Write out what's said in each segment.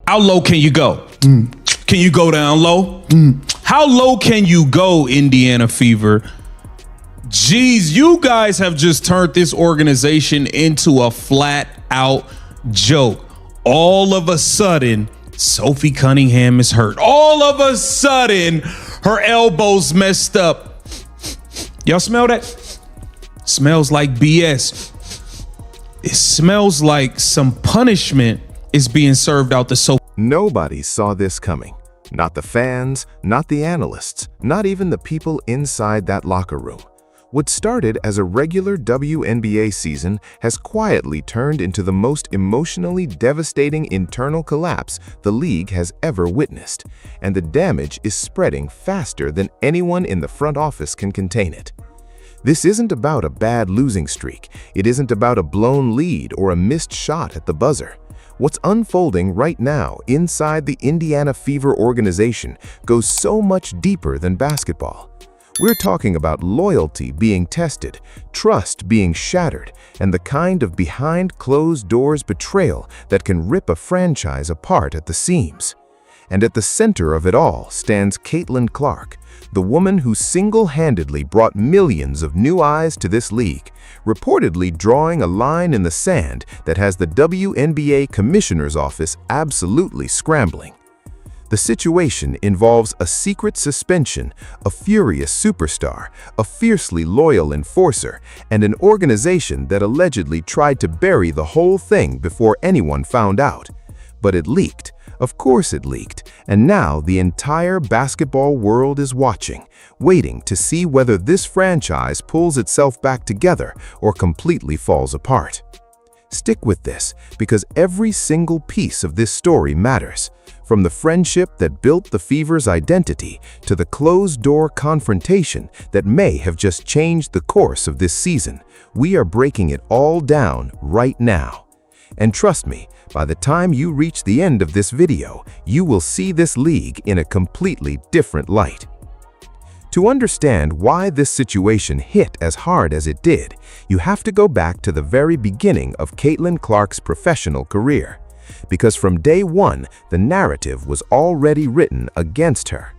How low can you go? Can you go down low? How low can you go, Indiana Fever? Geez, you guys have just turned this organization into a flat out joke. All of a sudden, Sophie Cunningham is hurt. All of a sudden, her elbow's messed up. Y'all smell that? Smells like BS. It smells like some punishment is being served out to Sophie. Nobody saw this coming. Not the fans, not the analysts, not even the people inside that locker room. What started as a regular WNBA season has quietly turned into the most emotionally devastating internal collapse the league has ever witnessed, and the damage is spreading faster than anyone in the front office can contain it. This isn't about a bad losing streak. It isn't about a blown lead or a missed shot at the buzzer. What's unfolding right now inside the Indiana Fever organization goes so much deeper than basketball. We're talking about loyalty being tested, trust being shattered, and the kind of behind closed doors betrayal that can rip a franchise apart at the seams. And at the center of it all stands Caitlin Clark, the woman who single-handedly brought millions of new eyes to this league, reportedly drawing a line in the sand that has the WNBA Commissioner's Office absolutely scrambling. The situation involves a secret suspension, a furious superstar, a fiercely loyal enforcer, and an organization that allegedly tried to bury the whole thing before anyone found out. But it leaked. Of course it leaked, and now the entire basketball world is watching, waiting to see whether this franchise pulls itself back together or completely falls apart. Stick with this, because every single piece of this story matters. From the friendship that built the Fever's identity to the closed-door confrontation that may have just changed the course of this season, we are breaking it all down right now. And trust me, by the time you reach the end of this video, you will see this league in a completely different light. To understand why this situation hit as hard as it did, you have to go back to the very beginning of Caitlin Clark's professional career. Because from day one, the narrative was already written against her.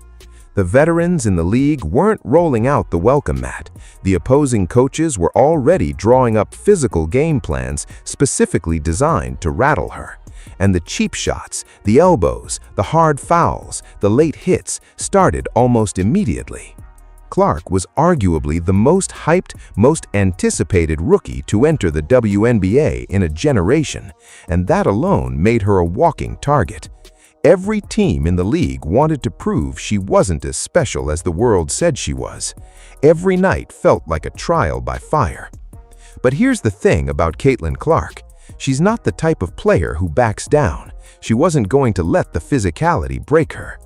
The veterans in the league weren't rolling out the welcome mat. The opposing coaches were already drawing up physical game plans specifically designed to rattle her. And the cheap shots, the elbows, the hard fouls, the late hits started almost immediately. Clark was arguably the most hyped, most anticipated rookie to enter the WNBA in a generation, and that alone made her a walking target. Every team in the league wanted to prove she wasn't as special as the world said she was. Every night felt like a trial by fire. But here's the thing about Caitlin Clark. She's not the type of player who backs down. She wasn't going to let the physicality break her.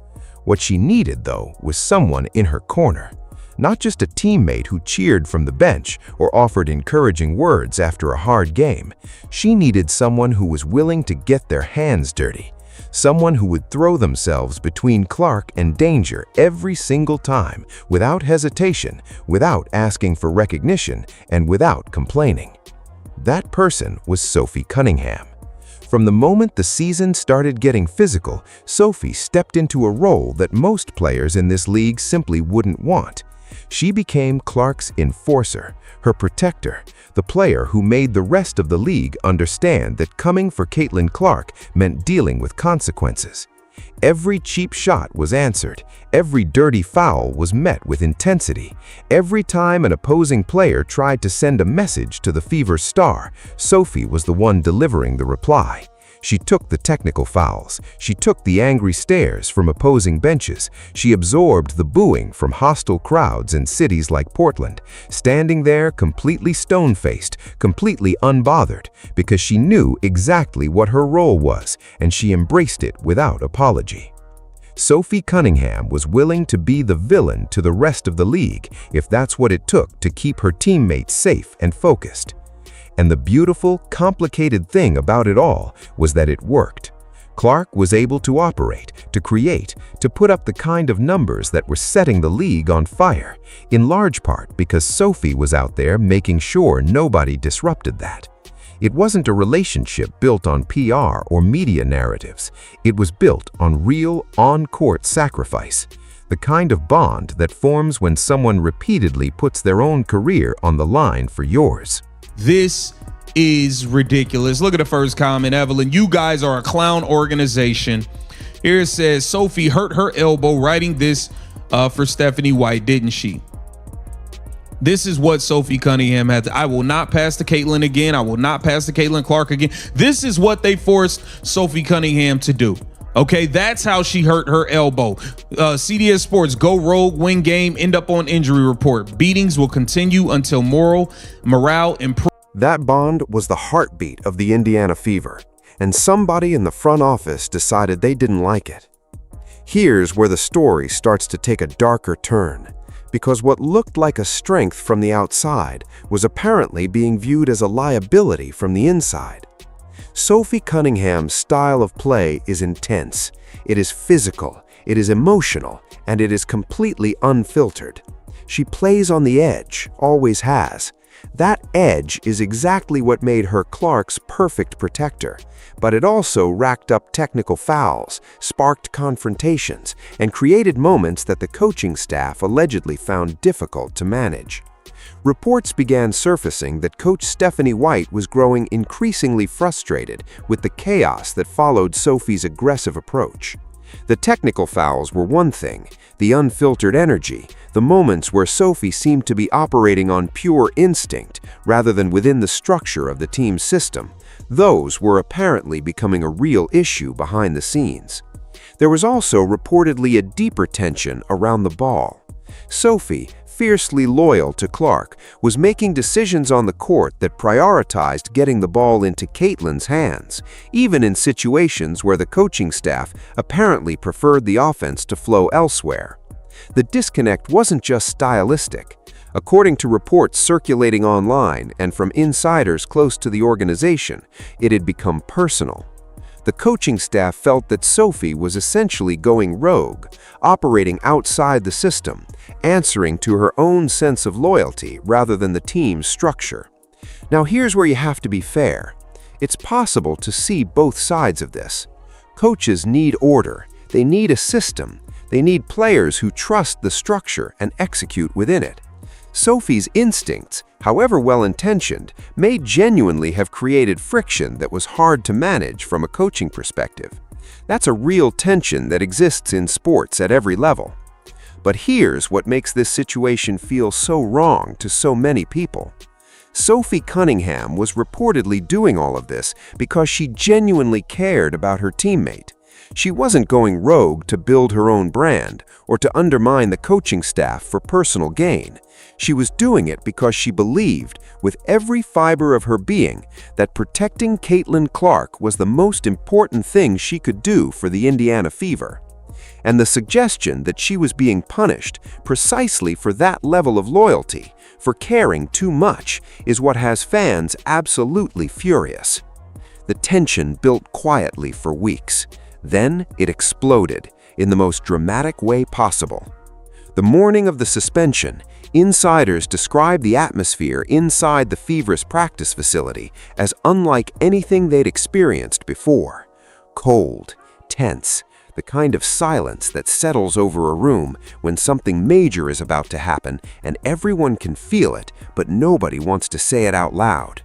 What she needed, though, was someone in her corner. Not just a teammate who cheered from the bench or offered encouraging words after a hard game. She needed someone who was willing to get their hands dirty. Someone who would throw themselves between Clark and danger every single time, without hesitation, without asking for recognition, and without complaining. That person was Sophie Cunningham. From the moment the season started getting physical, Sophie stepped into a role that most players in this league simply wouldn't want. She became Clark's enforcer, her protector, the player who made the rest of the league understand that coming for Caitlin Clark meant dealing with consequences. Every cheap shot was answered, every dirty foul was met with intensity. Every time an opposing player tried to send a message to the Fever's star, Sophie was the one delivering the reply. She took the technical fouls. She took the angry stares from opposing benches. She absorbed the booing from hostile crowds in cities like Portland, standing there completely stone-faced, completely unbothered, because she knew exactly what her role was, and she embraced it without apology. Sophie Cunningham was willing to be the villain to the rest of the league if that's what it took to keep her teammates safe and focused. And the beautiful, complicated thing about it all was that it worked. Clark was able to operate, to create, to put up the kind of numbers that were setting the league on fire, in large part because Sophie was out there making sure nobody disrupted that. It wasn't a relationship built on PR or media narratives. It was built on real, on-court sacrifice, the kind of bond that forms when someone repeatedly puts their own career on the line for yours. This is ridiculous. Look at the first comment, Evelyn. You guys are a clown organization. Here it says, Sophie hurt her elbow writing this for Stephanie White, didn't she? This is what Sophie Cunningham had. I will not pass to Caitlin again. I will not pass to Caitlin Clark again. This is what they forced Sophie Cunningham to do. Okay, that's how she hurt her elbow. CDS Sports, go rogue, win game, end up on injury report. Beatings will continue until morale improves. That bond was the heartbeat of the Indiana Fever, and somebody in the front office decided they didn't like it. Here's where the story starts to take a darker turn, because what looked like a strength from the outside was apparently being viewed as a liability from the inside. Sophie Cunningham's style of play is intense, it is physical, it is emotional, and it is completely unfiltered. She plays on the edge, always has. That edge is exactly what made her Clark's perfect protector, but it also racked up technical fouls, sparked confrontations, and created moments that the coaching staff allegedly found difficult to manage. Reports began surfacing that Coach Stephanie White was growing increasingly frustrated with the chaos that followed Sophie's aggressive approach. The technical fouls were one thing, the unfiltered energy, the moments where Sophie seemed to be operating on pure instinct rather than within the structure of the team's system. Those were apparently becoming a real issue behind the scenes. There was also reportedly a deeper tension around the ball. Sophie, fiercely loyal to Clark, was making decisions on the court that prioritized getting the ball into Caitlin's hands, even in situations where the coaching staff apparently preferred the offense to flow elsewhere. The disconnect wasn't just stylistic. According to reports circulating online and from insiders close to the organization, it had become personal. The coaching staff felt that Sophie was essentially going rogue, operating outside the system, answering to her own sense of loyalty rather than the team's structure. Now here's where you have to be fair. It's possible to see both sides of this. Coaches need order, they need a system, they need players who trust the structure and execute within it. Sophie's instincts, however well-intentioned, may genuinely have created friction that was hard to manage from a coaching perspective. That's a real tension that exists in sports at every level. But here's what makes this situation feel so wrong to so many people. Sophie Cunningham was reportedly doing all of this because she genuinely cared about her teammate. She wasn't going rogue to build her own brand or to undermine the coaching staff for personal gain. She was doing it because she believed, with every fiber of her being, that protecting Caitlin Clark was the most important thing she could do for the Indiana Fever. And the suggestion that she was being punished precisely for that level of loyalty, for caring too much, is what has fans absolutely furious. The tension built quietly for weeks. Then it exploded in the most dramatic way possible. The morning of the suspension, insiders described the atmosphere inside the Fever's practice facility as unlike anything they'd experienced before. Cold, tense, the kind of silence that settles over a room when something major is about to happen and everyone can feel it, but nobody wants to say it out loud.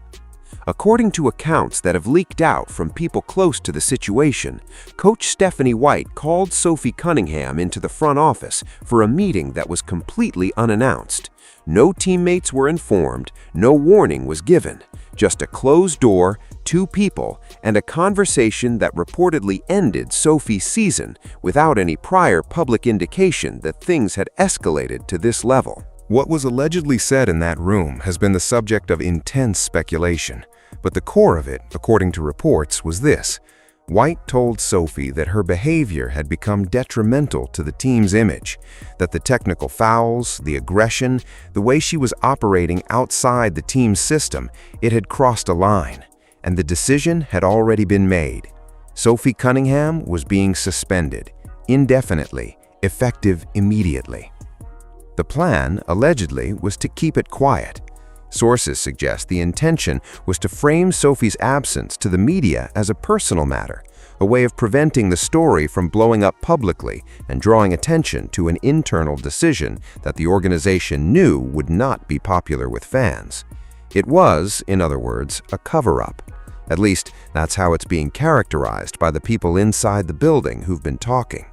According to accounts that have leaked out from people close to the situation, Coach Stephanie White called Sophie Cunningham into the front office for a meeting that was completely unannounced. No teammates were informed, no warning was given, just a closed door, two people, and a conversation that reportedly ended Sophie's season without any prior public indication that things had escalated to this level. What was allegedly said in that room has been the subject of intense speculation, but the core of it, according to reports, was this. White told Sophie that her behavior had become detrimental to the team's image, that the technical fouls, the aggression, the way she was operating outside the team's system, it had crossed a line, and the decision had already been made. Sophie Cunningham was being suspended, indefinitely, effective immediately. The plan, allegedly, was to keep it quiet. Sources suggest the intention was to frame Sophie's absence to the media as a personal matter, a way of preventing the story from blowing up publicly and drawing attention to an internal decision that the organization knew would not be popular with fans. It was, in other words, a cover-up. At least, that's how it's being characterized by the people inside the building who've been talking.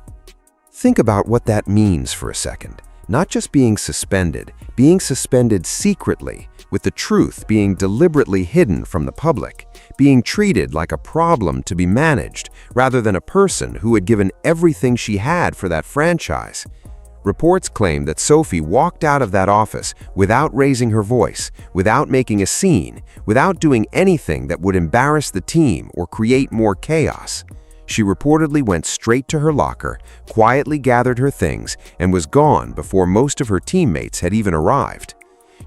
Think about what that means for a second. Not just being suspended secretly, with the truth being deliberately hidden from the public, being treated like a problem to be managed rather than a person who had given everything she had for that franchise. Reports claim that Sophie walked out of that office without raising her voice, without making a scene, without doing anything that would embarrass the team or create more chaos. She reportedly went straight to her locker, quietly gathered her things, and was gone before most of her teammates had even arrived.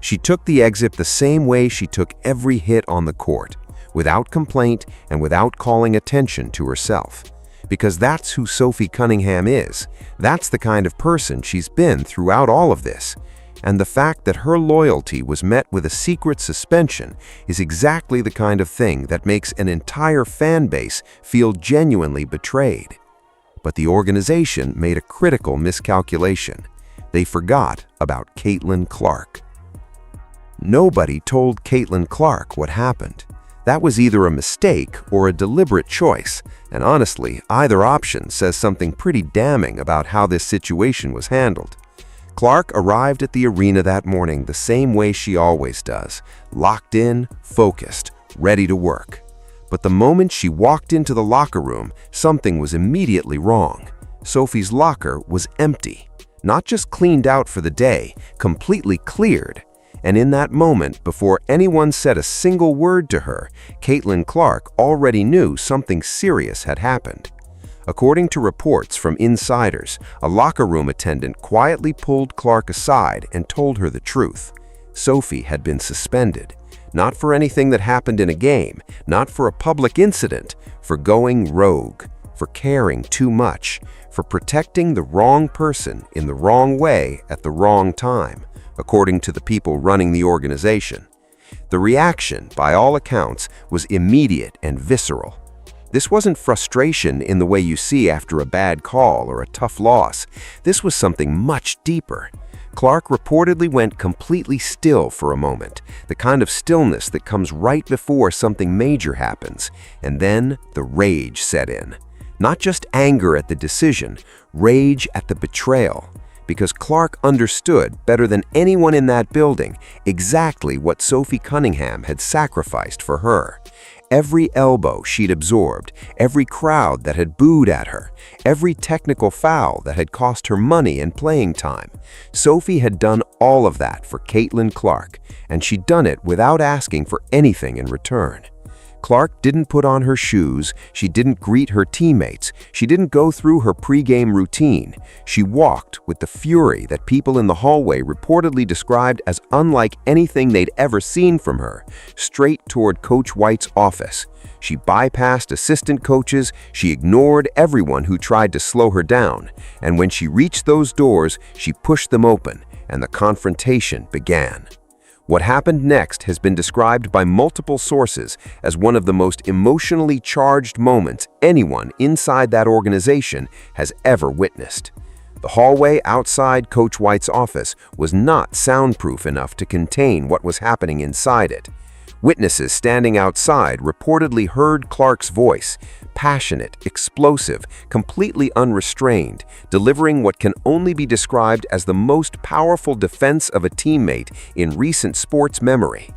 She took the exit the same way she took every hit on the court, without complaint and without calling attention to herself. Because that's who Sophie Cunningham is. That's the kind of person she's been throughout all of this. And the fact that her loyalty was met with a secret suspension is exactly the kind of thing that makes an entire fan base feel genuinely betrayed. But the organization made a critical miscalculation. They forgot about Caitlin Clark. Nobody told Caitlin Clark what happened. That was either a mistake or a deliberate choice, and honestly, either option says something pretty damning about how this situation was handled. Clark arrived at the arena that morning the same way she always does, locked in, focused, ready to work. But the moment she walked into the locker room, something was immediately wrong. Sophie's locker was empty, not just cleaned out for the day, completely cleared. And in that moment, before anyone said a single word to her, Caitlin Clark already knew something serious had happened. According to reports from insiders, a locker room attendant quietly pulled Clark aside and told her the truth. Sophie had been suspended, not for anything that happened in a game, not for a public incident, for going rogue, for caring too much, for protecting the wrong person in the wrong way at the wrong time, according to the people running the organization. The reaction, by all accounts, was immediate and visceral. This wasn't frustration in the way you see after a bad call or a tough loss. This was something much deeper. Clark reportedly went completely still for a moment, the kind of stillness that comes right before something major happens, and then the rage set in. Not just anger at the decision, rage at the betrayal. Because Clark understood better than anyone in that building exactly what Sophie Cunningham had sacrificed for her. Every elbow she'd absorbed, every crowd that had booed at her, every technical foul that had cost her money and playing time. Sophie had done all of that for Caitlin Clark, and she'd done it without asking for anything in return. Clark didn't put on her shoes, she didn't greet her teammates, she didn't go through her pregame routine. She walked with the fury that people in the hallway reportedly described as unlike anything they'd ever seen from her, straight toward Coach White's office. She bypassed assistant coaches, she ignored everyone who tried to slow her down, and when she reached those doors, she pushed them open, and the confrontation began. What happened next has been described by multiple sources as one of the most emotionally charged moments anyone inside that organization has ever witnessed. The hallway outside Coach White's office was not soundproof enough to contain what was happening inside it. Witnesses standing outside reportedly heard Clark's voice, passionate, explosive, completely unrestrained, delivering what can only be described as the most powerful defense of a teammate in recent sports memory.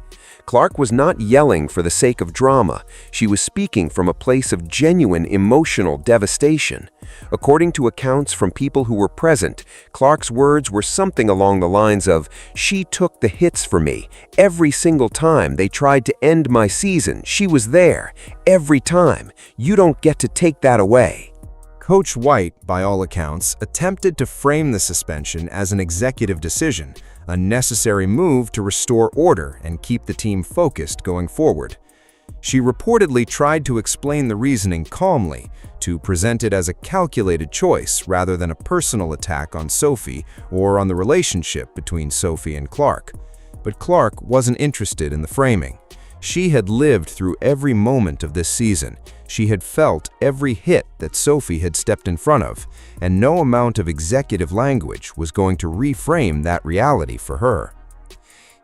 Clark was not yelling for the sake of drama. She was speaking from a place of genuine emotional devastation. According to accounts from people who were present, Clark's words were something along the lines of, "She took the hits for me. Every single time they tried to end my season, she was there. Every time. You don't get to take that away." Coach White, by all accounts, attempted to frame the suspension as an executive decision, a necessary move to restore order and keep the team focused going forward. She reportedly tried to explain the reasoning calmly, to present it as a calculated choice rather than a personal attack on Sophie or on the relationship between Sophie and Clark. But Clark wasn't interested in the framing. She had lived through every moment of this season. She had felt every hit that Sophie had stepped in front of, and no amount of executive language was going to reframe that reality for her.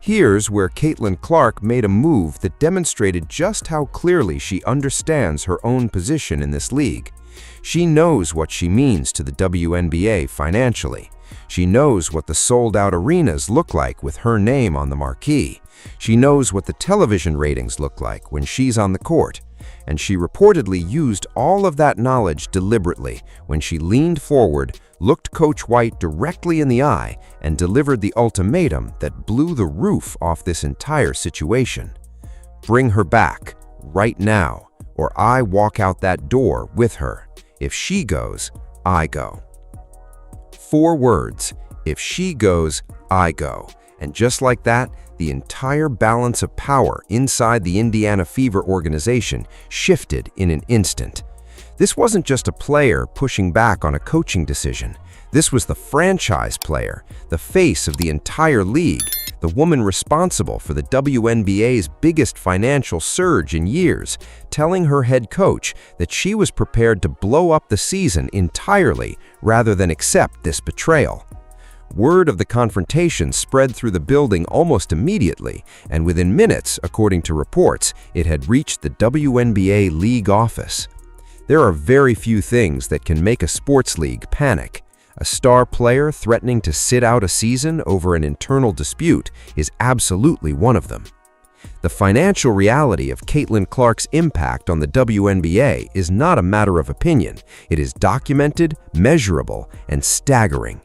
Here's where Caitlin Clark made a move that demonstrated just how clearly she understands her own position in this league. She knows what she means to the WNBA financially. She knows what the sold-out arenas look like with her name on the marquee. She knows what the television ratings look like when she's on the court. And she reportedly used all of that knowledge deliberately when she leaned forward, looked Coach White directly in the eye, and delivered the ultimatum that blew the roof off this entire situation. Bring her back, right now, or I walk out that door with her. If she goes, I go. 4 words. If she goes, I go. And just like that, the entire balance of power inside the Indiana Fever organization shifted in an instant. This wasn't just a player pushing back on a coaching decision. This was the franchise player, the face of the entire league, the woman responsible for the WNBA's biggest financial surge in years, telling her head coach that she was prepared to blow up the season entirely rather than accept this betrayal. Word of the confrontation spread through the building almost immediately, and within minutes, according to reports, it had reached the WNBA league office. There are very few things that can make a sports league panic. A star player threatening to sit out a season over an internal dispute is absolutely one of them. The financial reality of Caitlin Clark's impact on the WNBA is not a matter of opinion. It is documented, measurable, and staggering.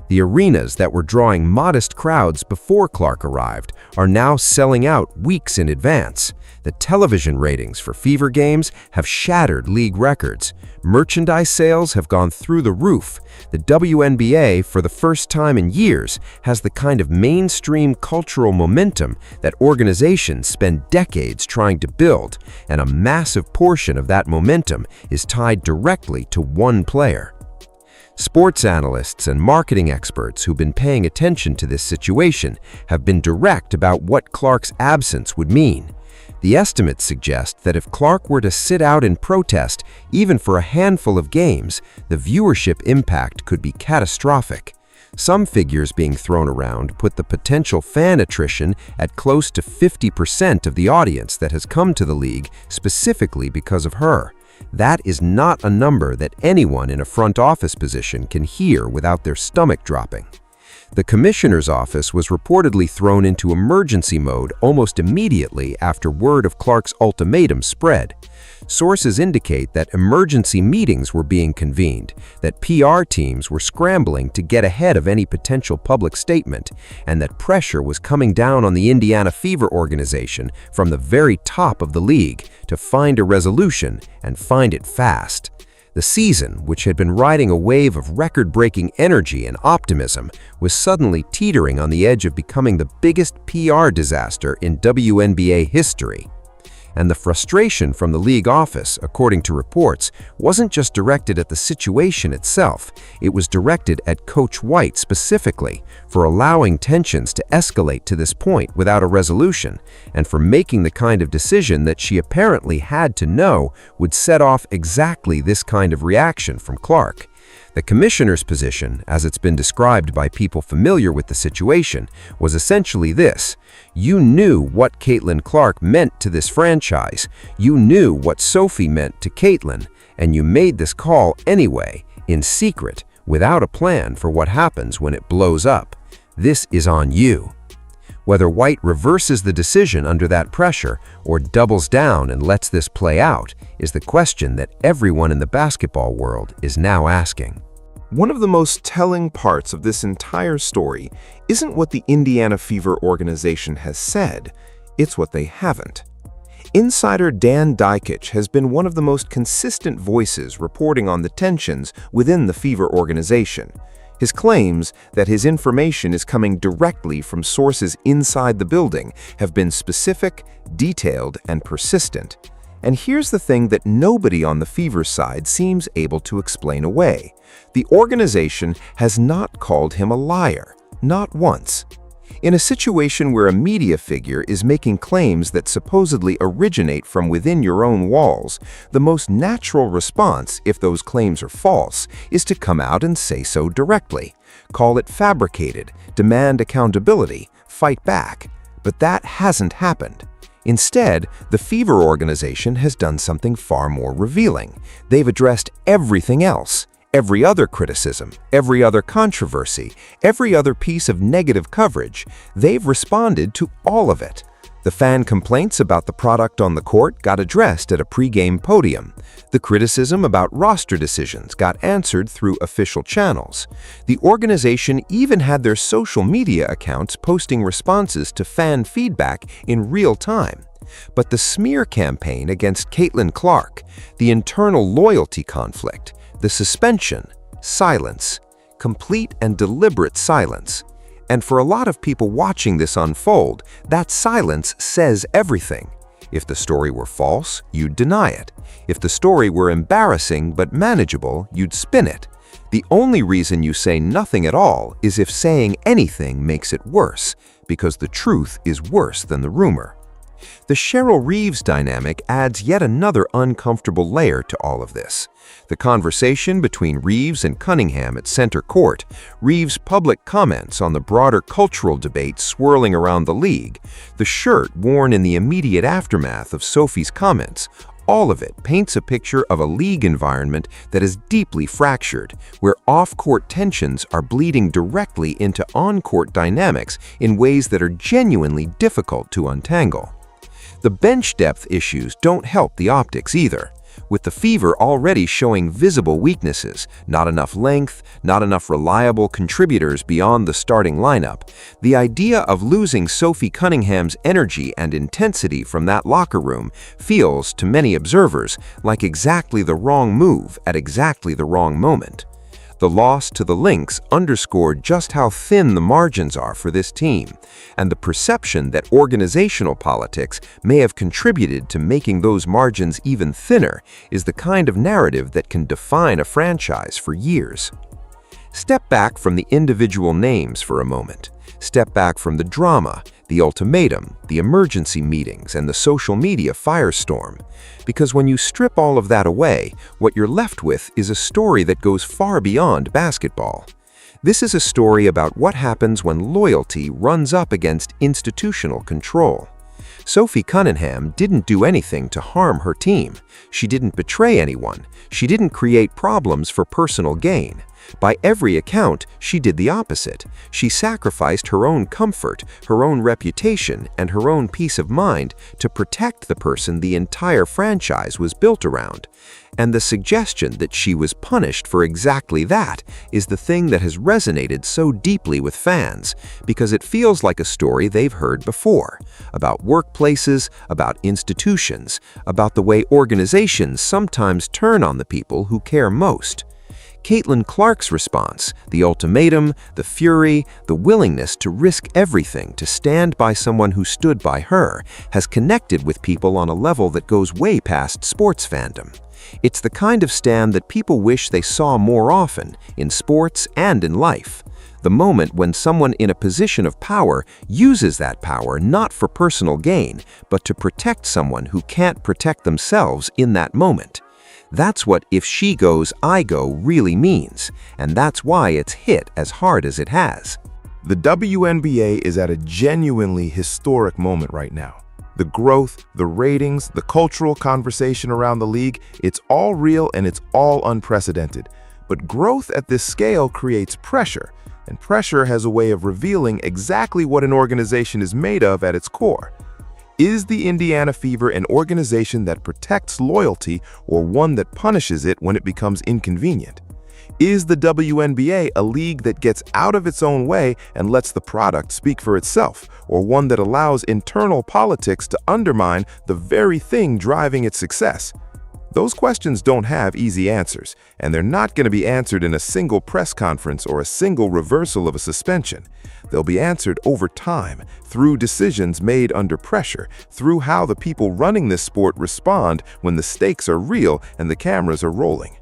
The arenas that were drawing modest crowds before Clark arrived are now selling out weeks in advance. The television ratings for Fever games have shattered league records. Merchandise sales have gone through the roof. The WNBA, for the first time in years, has the kind of mainstream cultural momentum that organizations spend decades trying to build, and a massive portion of that momentum is tied directly to one player. Sports analysts and marketing experts who've been paying attention to this situation have been direct about what Clark's absence would mean. The estimates suggest that if Clark were to sit out in protest, even for a handful of games, the viewership impact could be catastrophic. Some figures being thrown around put the potential fan attrition at close to 50% of the audience that has come to the league specifically because of her. That is not a number that anyone in a front office position can hear without their stomach dropping. The commissioner's office was reportedly thrown into emergency mode almost immediately after word of Clark's ultimatum spread. Sources indicate that emergency meetings were being convened, that PR teams were scrambling to get ahead of any potential public statement, and that pressure was coming down on the Indiana Fever organization from the very top of the league to find a resolution and find it fast. The season, which had been riding a wave of record-breaking energy and optimism, was suddenly teetering on the edge of becoming the biggest PR disaster in WNBA history. And the frustration from the league office, according to reports, wasn't just directed at the situation itself. It was directed at Coach White specifically for allowing tensions to escalate to this point without a resolution, and for making the kind of decision that she apparently had to know would set off exactly this kind of reaction from Clark. The commissioner's position, as it's been described by people familiar with the situation, was essentially this: you knew what Caitlin Clark meant to this franchise, you knew what Sophie meant to Caitlin, and you made this call anyway, in secret, without a plan for what happens when it blows up. This is on you. Whether White reverses the decision under that pressure or doubles down and lets this play out is the question that everyone in the basketball world is now asking. One of the most telling parts of this entire story isn't what the Indiana Fever organization has said, it's what they haven't. Insider Dan Dykich has been one of the most consistent voices reporting on the tensions within the Fever organization. His claims that his information is coming directly from sources inside the building have been specific, detailed, and persistent. And here's the thing that nobody on the Fever side seems able to explain away. The organization has not called him a liar, not once. In a situation where a media figure is making claims that supposedly originate from within your own walls, the most natural response, if those claims are false, is to come out and say so directly. Call it fabricated, demand accountability, fight back. But that hasn't happened. Instead, the Fever organization has done something far more revealing. They've addressed everything else. Every other criticism, every other controversy, every other piece of negative coverage, they've responded to all of it. The fan complaints about the product on the court got addressed at a pre-game podium. The criticism about roster decisions got answered through official channels. The organization even had their social media accounts posting responses to fan feedback in real time. But the smear campaign against Caitlin Clark, the internal loyalty conflict, the suspension, silence, complete and deliberate silence. And for a lot of people watching this unfold, that silence says everything. If the story were false, you'd deny it. If the story were embarrassing but manageable, you'd spin it. The only reason you say nothing at all is if saying anything makes it worse, because the truth is worse than the rumor. The Cheryl Reeves dynamic adds yet another uncomfortable layer to all of this. The conversation between Reeves and Cunningham at center court, Reeves' public comments on the broader cultural debate swirling around the league, the shirt worn in the immediate aftermath of Sophie's comments, all of it paints a picture of a league environment that is deeply fractured, where off-court tensions are bleeding directly into on-court dynamics in ways that are genuinely difficult to untangle. The bench depth issues don't help the optics either. With the Fever already showing visible weaknesses, not enough length, not enough reliable contributors beyond the starting lineup, the idea of losing Sophie Cunningham's energy and intensity from that locker room feels, to many observers, like exactly the wrong move at exactly the wrong moment. The loss to the Lynx underscored just how thin the margins are for this team, and the perception that organizational politics may have contributed to making those margins even thinner is the kind of narrative that can define a franchise for years. Step back from the individual names for a moment. Step back from the drama, the ultimatum, the emergency meetings, and the social media firestorm. Because when you strip all of that away, what you're left with is a story that goes far beyond basketball. This is a story about what happens when loyalty runs up against institutional control. Sophie Cunningham didn't do anything to harm her team. She didn't betray anyone. She didn't create problems for personal gain. By every account, she did the opposite. She sacrificed her own comfort, her own reputation, and her own peace of mind to protect the person the entire franchise was built around. And the suggestion that she was punished for exactly that is the thing that has resonated so deeply with fans, because it feels like a story they've heard before, about workplaces, about institutions, about the way organizations sometimes turn on the people who care most. Caitlin Clark's response, the ultimatum, the fury, the willingness to risk everything to stand by someone who stood by her, has connected with people on a level that goes way past sports fandom. It's the kind of stand that people wish they saw more often, in sports and in life. The moment when someone in a position of power uses that power not for personal gain, but to protect someone who can't protect themselves in that moment. That's what "if she goes, I go" really means, and that's why it's hit as hard as it has. The WNBA is at a genuinely historic moment right now. The growth, the ratings, the cultural conversation around the league, it's all real and it's all unprecedented. But growth at this scale creates pressure, and pressure has a way of revealing exactly what an organization is made of at its core. Is the Indiana Fever an organization that protects loyalty or one that punishes it when it becomes inconvenient? Is the WNBA a league that gets out of its own way and lets the product speak for itself, or one that allows internal politics to undermine the very thing driving its success? Those questions don't have easy answers, and they're not going to be answered in a single press conference or a single reversal of a suspension. They'll be answered over time, through decisions made under pressure, through how the people running this sport respond when the stakes are real and the cameras are rolling.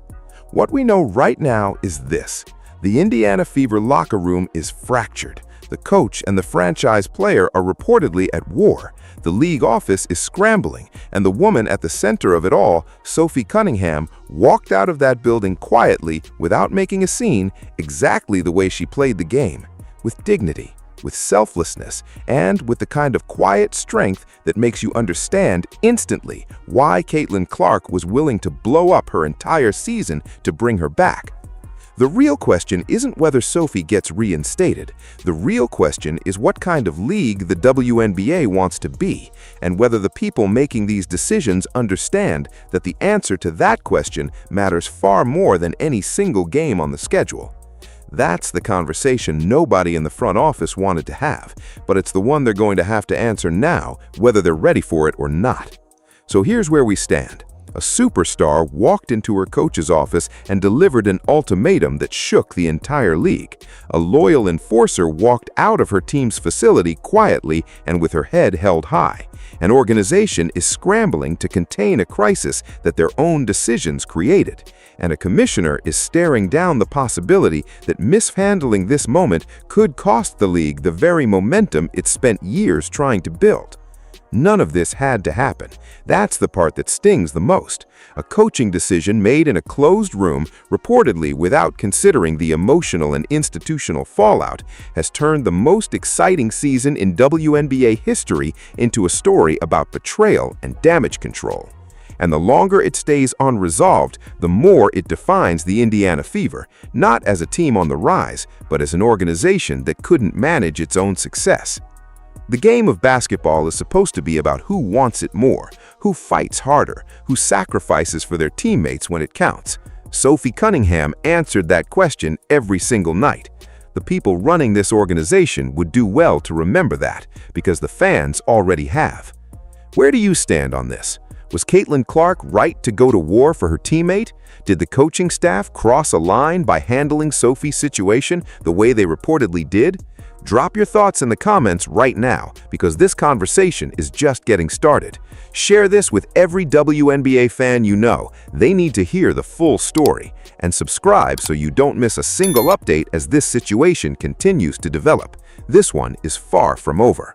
What we know right now is this: the Indiana Fever locker room is fractured. The coach and the franchise player are reportedly at war. The league office is scrambling, and the woman at the center of it all, Sophie Cunningham, walked out of that building quietly without making a scene, exactly the way she played the game, with dignity, with selflessness, and with the kind of quiet strength that makes you understand instantly why Caitlin Clark was willing to blow up her entire season to bring her back. The real question isn't whether Sophie gets reinstated. The real question is what kind of league the WNBA wants to be, and whether the people making these decisions understand that the answer to that question matters far more than any single game on the schedule. That's the conversation nobody in the front office wanted to have, but it's the one they're going to have to answer now, whether they're ready for it or not. So here's where we stand. A superstar walked into her coach's office and delivered an ultimatum that shook the entire league. A loyal enforcer walked out of her team's facility quietly and with her head held high. An organization is scrambling to contain a crisis that their own decisions created. And a commissioner is staring down the possibility that mishandling this moment could cost the league the very momentum it spent years trying to build. None of this had to happen. That's the part that stings the most. A coaching decision made in a closed room, reportedly without considering the emotional and institutional fallout, has turned the most exciting season in WNBA history into a story about betrayal and damage control. And the longer it stays unresolved, the more it defines the Indiana Fever, not as a team on the rise, but as an organization that couldn't manage its own success. The game of basketball is supposed to be about who wants it more, who fights harder, who sacrifices for their teammates when it counts. Sophie Cunningham answered that question every single night. The people running this organization would do well to remember that, because the fans already have. Where do you stand on this? Was Caitlin Clark right to go to war for her teammate? Did the coaching staff cross a line by handling Sophie's situation the way they reportedly did? Drop your thoughts in the comments right now, because this conversation is just getting started. Share this with every WNBA fan you know. They need to hear the full story. And subscribe so you don't miss a single update as this situation continues to develop. This one is far from over.